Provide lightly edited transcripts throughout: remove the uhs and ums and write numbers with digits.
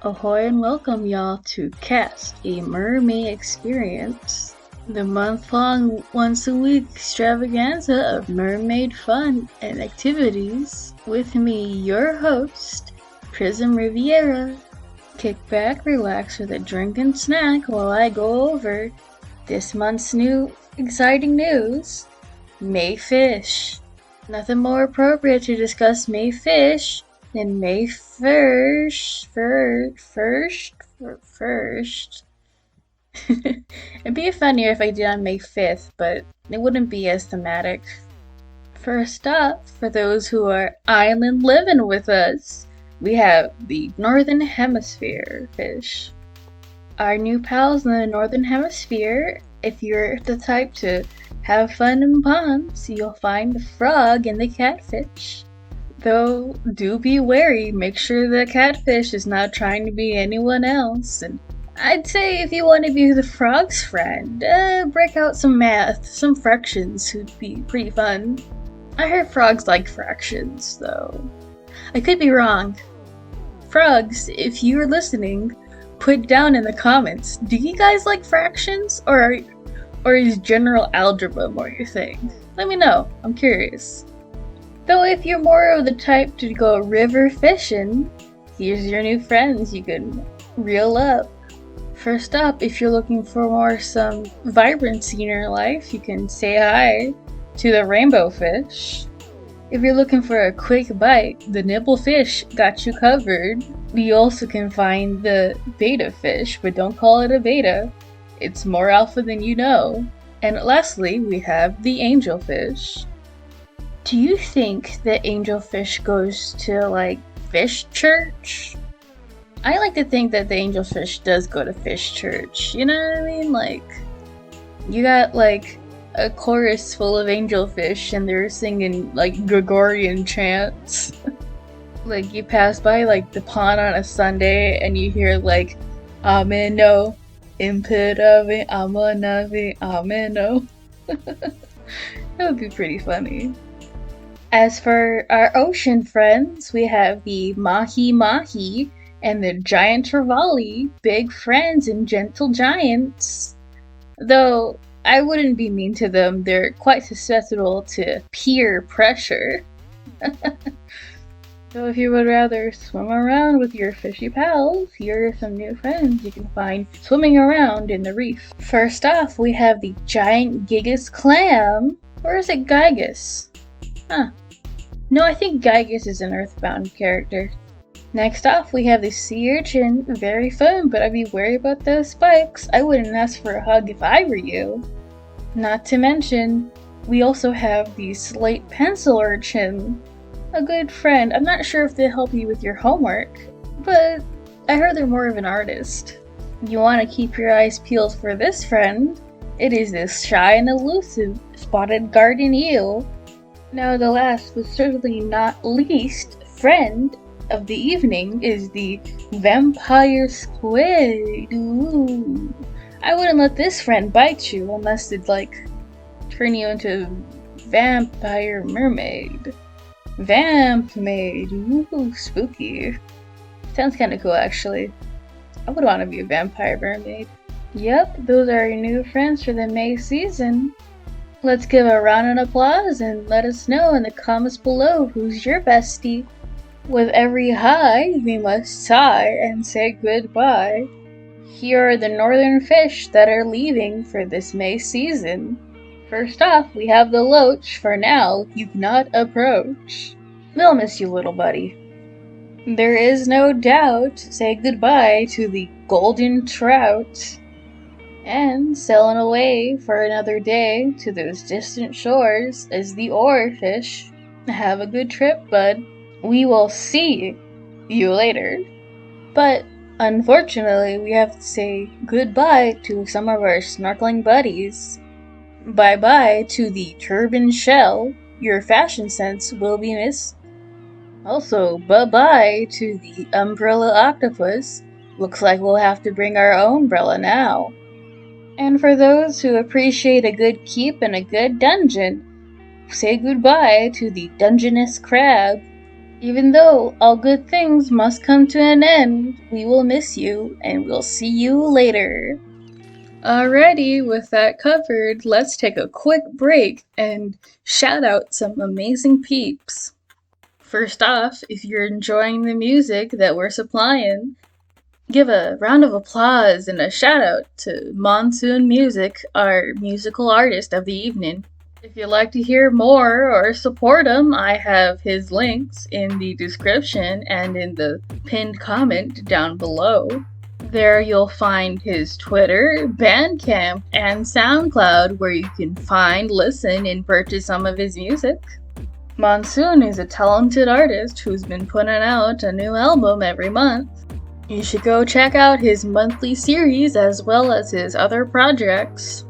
Ahoy and welcome y'all to Cast, a MerMay experience, the month-long, once-a-week extravaganza of mermaid fun and activities with me, your host, Prism Riviera. Kick back, relax with a drink and snack while I go over this month's new exciting news, May Fish. Nothing more appropriate to discuss May Fish than May 1st. It'd be funnier if I did on May 5th, but it wouldn't be as thematic. First up, for those who are island living with us, we have the Northern Hemisphere fish. Our new pals in the Northern Hemisphere, if you're the type to have fun in ponds, you'll find the frog and the catfish. Though, do be wary, make sure the catfish is not trying to be anyone else, and I'd say if you want to be the frog's friend, break out some math, some fractions would be pretty fun. I heard frogs like fractions, though. I could be wrong. Frogs, if you're listening, put down in the comments, do you guys like fractions, or is general algebra more your thing? Let me know, I'm curious. Though if you're more of the type to go river fishing, here's your new friends you can reel up. First up, if you're looking for some vibrancy in your life, you can say hi to the rainbow fish. If you're looking for a quick bite, the nibble fish got you covered. You also can find the beta fish, but don't call it a beta. It's more alpha than you know. And lastly, we have the angelfish. Do you think that angelfish goes to, fish church? I like to think that the angelfish does go to fish church, you know what I mean? You got, a chorus full of angelfish and they're singing, Gregorian chants. You pass by, the pond on a Sunday and you hear, Ameno, imperavi, amanavi, ameno. That would be pretty funny. As for our ocean friends, we have the mahi-mahi and the giant trevally, big friends and gentle giants. Though, I wouldn't be mean to them, they're quite susceptible to peer pressure. So if you would rather swim around with your fishy pals, here are some new friends you can find swimming around in the reef. First off, we have the giant Gigas clam. Or is it Gigas? Huh. No, I think Gigas is an Earthbound character. Next off, we have the sea urchin. Very fun, but I'd be wary about those spikes. I wouldn't ask for a hug if I were you. Not to mention, we also have the slate pencil urchin. A good friend. I'm not sure if they help you with your homework, but I heard they're more of an artist. You want to keep your eyes peeled for this friend. It is this shy and elusive spotted garden eel. Now the last but certainly not least friend of the evening is the Vampire Squid. Ooh. I wouldn't let this friend bite you unless it'd turn you into vampire mermaid. Vamp maid. Ooh, spooky. Sounds kinda cool actually. I would want to be a vampire mermaid. Yep, those are your new friends for the May season. Let's give a round of applause and let us know in the comments below who's your bestie. With every hi, we must sigh and say goodbye. Here are the northern fish that are leaving for this May season. First off, we have the loach. For now, you cannot approach. We'll miss you, little buddy. There is no doubt, say goodbye to the golden trout. And sailing away for another day to those distant shores is the oarfish. Have a good trip, bud. We will see you later. But unfortunately, we have to say goodbye to some of our snorkeling buddies. Bye-bye to the turban shell. Your fashion sense will be missed. Also, bye-bye to the umbrella octopus. Looks like we'll have to bring our own umbrella now. And for those who appreciate a good keep and a good dungeon, say goodbye to the Dungeness crab. Even though all good things must come to an end, we will miss you and we'll see you later. Alrighty, with that covered, let's take a quick break and shout out some amazing peeps. First off, if you're enjoying the music that we're supplying, give a round of applause and a shout out to Monsoon Music, our musical artist of the evening. If you'd like to hear more or support him, I have his links in the description and in the pinned comment down below. There you'll find his Twitter, Bandcamp, and SoundCloud where you can find, listen, and purchase some of his music. Monsoon is a talented artist who's been putting out a new album every month. You should go check out his monthly series as well as his other projects.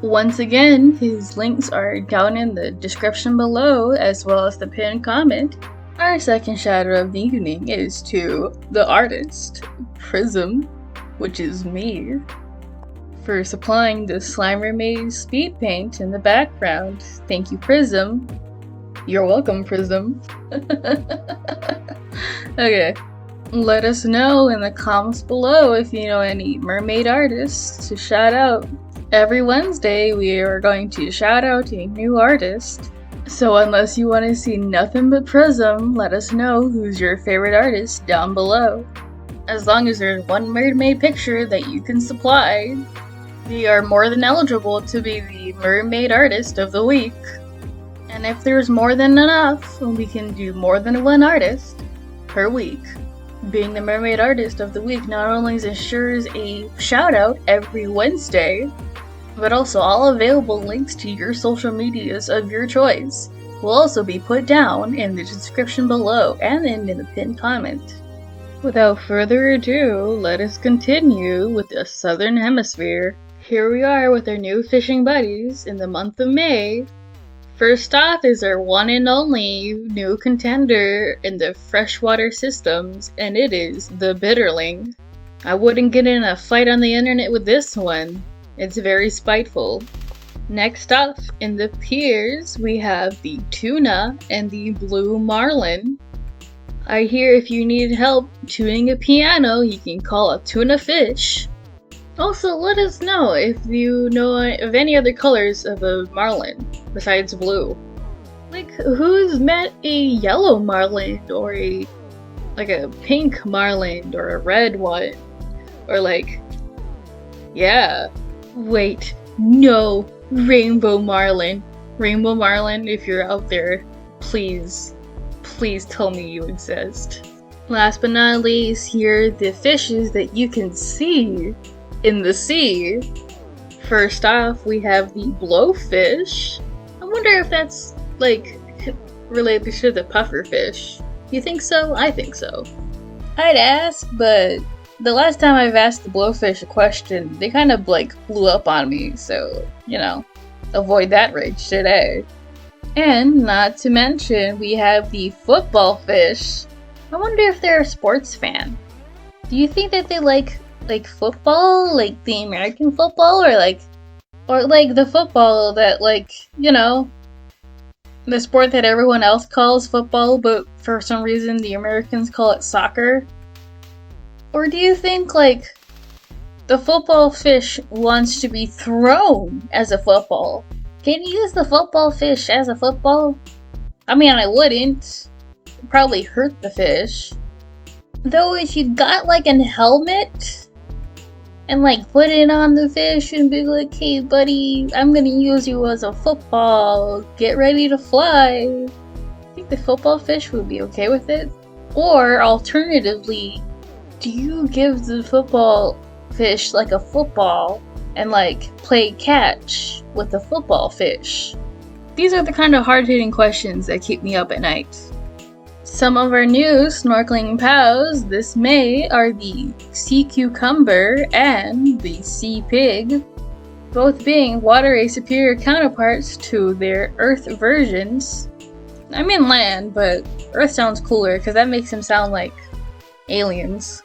Once again, his links are down in the description below as well as the pinned comment. Our second shout out of the evening is to the artist, Prism, which is me, for supplying the slime mermaid speed paint in the background. Thank you, Prism. You're welcome, Prism. Okay, let us know in the comments below if you know any mermaid artists to shout out. Every Wednesday, we are going to shout out a new artist. So unless you want to see nothing but Prism, let us know who's your favorite artist down below. As long as there's one mermaid picture that you can supply, we are more than eligible to be the mermaid artist of the week. And if there's more than enough, we can do more than one artist per week. Being the mermaid artist of the week not only ensures a shout out every Wednesday, but also all available links to your social medias of your choice will also be put down in the description below and in the pinned comment. Without further ado, let us continue with the Southern Hemisphere. Here we are with our new fishing buddies in the month of May. First off is our one and only new contender in the freshwater systems, and it is the Bitterling. I wouldn't get in a fight on the internet with this one. It's very spiteful. Next up, in the piers, we have the tuna and the blue marlin. I hear if you need help tuning a piano, you can call a tuna fish. Also, let us know if you know of any other colors of a marlin besides blue. Like, who's met a yellow marlin or a pink marlin or a red one? Or wait, no, rainbow marlin. Rainbow marlin, if you're out there, please tell me you exist. Last but not least, here are the fishes that you can see in the sea. First off, we have the blowfish. I wonder if that's related to the pufferfish. You think so? I think so. I'd ask, but the last time I've asked the blowfish a question, they kind of blew up on me, so, avoid that rage today. And not to mention, we have the football fish. I wonder if they're a sports fan. Do you think that they like football, like the American football, or the football that the sport that everyone else calls football, but for some reason the Americans call it soccer? Or do you think the football fish wants to be thrown as a football? Can you use the football fish as a football? I mean, I wouldn't. It'd probably hurt the fish. Though if you got a helmet and put it on the fish and be like, hey buddy, I'm gonna use you as a football, get ready to fly, I think the football fish would be okay with it. Or alternatively, do you give the football fish a football and play catch with the football fish? These are the kind of hard-hitting questions that keep me up at night. Some of our new snorkeling pals this May are the sea cucumber and the sea pig, both being water-ray superior counterparts to their earth versions. I mean land, but earth sounds cooler because that makes them sound like aliens.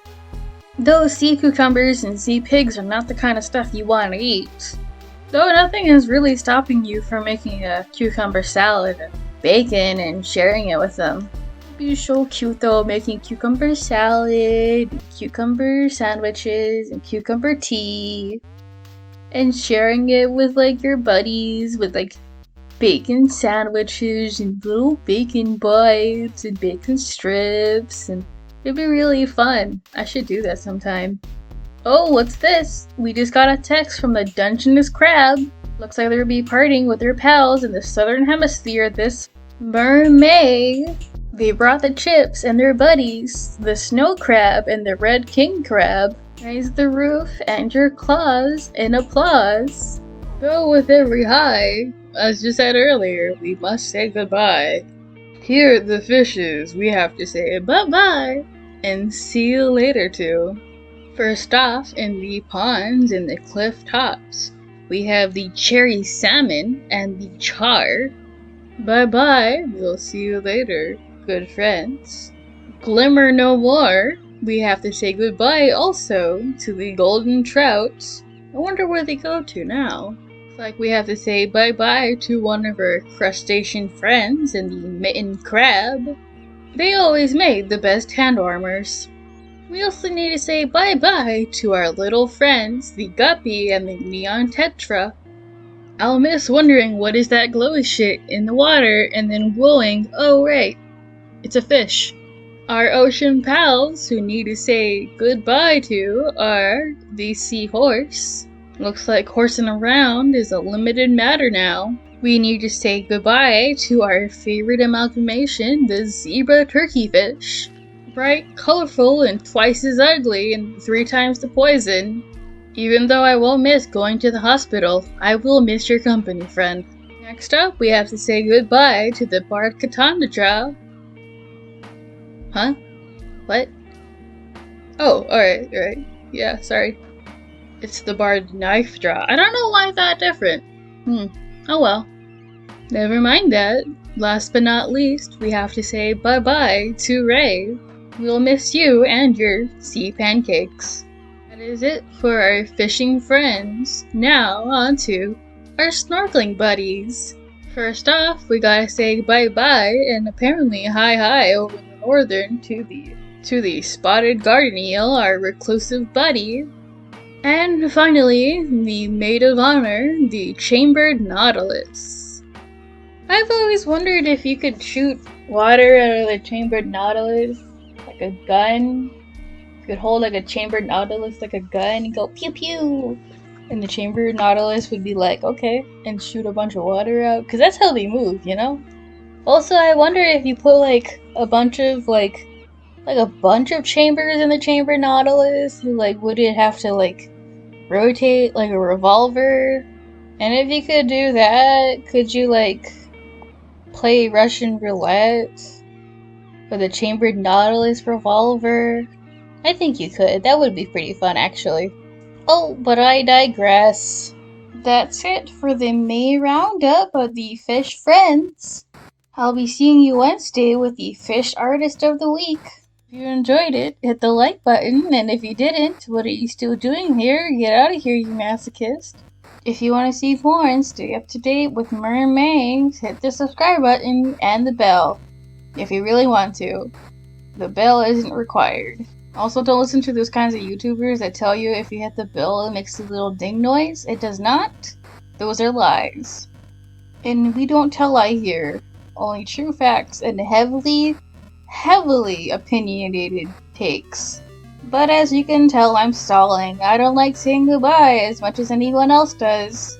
Though sea cucumbers and sea pigs are not the kind of stuff you want to eat. Though nothing is really stopping you from making a cucumber salad and bacon and sharing it with them. It'd He's so cute though, making cucumber salad, cucumber sandwiches, and cucumber tea. And sharing it with like your buddies with like bacon sandwiches and little bacon bites and bacon strips, and it'd be really fun. I should do that sometime. Oh, what's this? We just got a text from the Dungeness Crab. Looks like they'll be partying with their pals in the southern hemisphere this MerMay. They brought the chips and their buddies, the snow crab and the red king crab. Raise the roof and your claws in applause. Though with every high, as you said earlier, we must say goodbye. Here at the fishes, we have to say bye-bye and see you later too. First off, in the ponds and the cliff tops, we have the cherry salmon and the char. Bye-bye, we'll see you later, good friends. Glimmer no more. We have to say goodbye also to the golden trouts. I wonder where they go to now. Looks like we have to say bye-bye to one of our crustacean friends and the mitten crab. They always made the best hand warmers. We also need to say bye-bye to our little friends, the guppy and the neon tetra. I'll miss wondering what is that glowy shit in the water and then glowing. Oh right, it's a fish. Our ocean pals who need to say goodbye to are the seahorse. Looks like horsing around is a limited matter now. We need to say goodbye to our favorite amalgamation, the zebra turkeyfish. Bright, colorful, and twice as ugly, and 3 times the poison. Even though I won't miss going to the hospital, I will miss your company, friend. Next up, we have to say goodbye to the barred katana jaw. Huh? What? Oh, alright. Yeah, sorry. It's the barred knife draw. I don't know why that different. Oh well. Never mind that. Last but not least, we have to say bye-bye to Ray. We'll miss you and your sea pancakes. That is it for our fishing friends. Now on to our snorkeling buddies. First off, we gotta say bye-bye and apparently hi-hi over the northern to the spotted garden eel, our reclusive buddy. And finally, the maid of honor, the chambered nautilus. I've always wondered if you could shoot water out of the chambered nautilus like a gun. You could hold like a chambered nautilus like a gun and go pew pew. And the chambered nautilus would be like, okay, and shoot a bunch of water out. Because that's how they move, you know? Also, I wonder if you put like a bunch of chambers in the chambered nautilus, like would it have to like rotate like a revolver? And if you could do that, could you like play Russian roulette with a chambered nautilus revolver? I think you could. That would be pretty fun, actually. Oh, but I digress. That's it for the May roundup of the Fish Friends. I'll be seeing you Wednesday with the Fish Artist of the Week. If you enjoyed it, hit the like button, and if you didn't, what are you still doing here? Get out of here, you masochist. If you want to see more and stay up to date with mermaids, hit the subscribe button and the bell. If you really want to. The bell isn't required. Also, don't listen to those kinds of YouTubers that tell you if you hit the bell it makes a little ding noise. It does not. Those are lies. And we don't tell lie here. Only true facts and heavily opinionated takes. But as you can tell, I'm stalling. I don't like saying goodbye as much as anyone else does.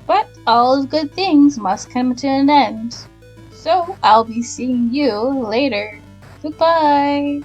But all good things must come to an end. So, I'll be seeing you later. Goodbye!